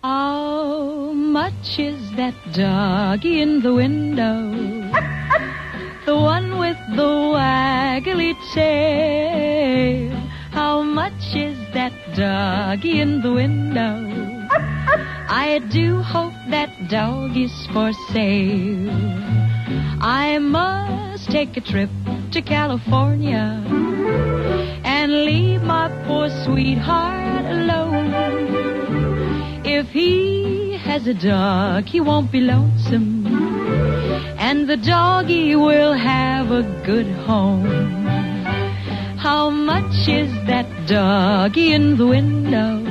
How much is that doggy in the window? The one with the waggly tail. How much is that doggy in the window? I do hope that dog is for sale. I must take a trip to California and leave my poor sweetheart alone. If he has a dog, he won't be lonesome, and the doggy will have a good home. How much is that doggy in the window?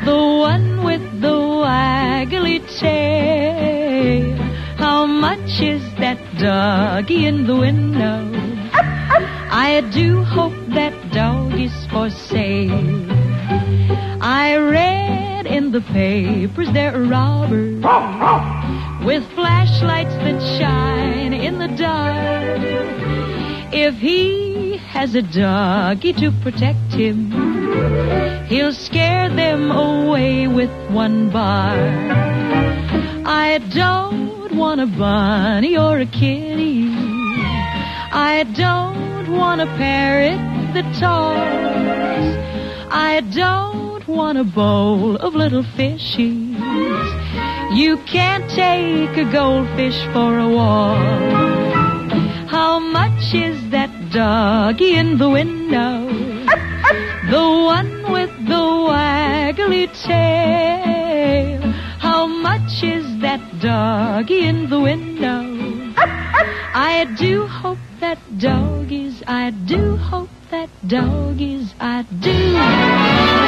The one with the waggly tail. How much is that doggy in the window? I do hope that dog is for sale. I read in the papers there are robbers with flashlights that shine in the dark. If he has a doggy to protect him, he'll scare them away with one bark. I don't want a bunny or a kitty. I don't want a parrot that talks. I don't want a bowl of little fishies. You can't take a goldfish for a walk. How much is that doggy in the window? The one with the waggly tail. How much is that doggy in the window? I do hope that dog is, I do hope that dog is, I do.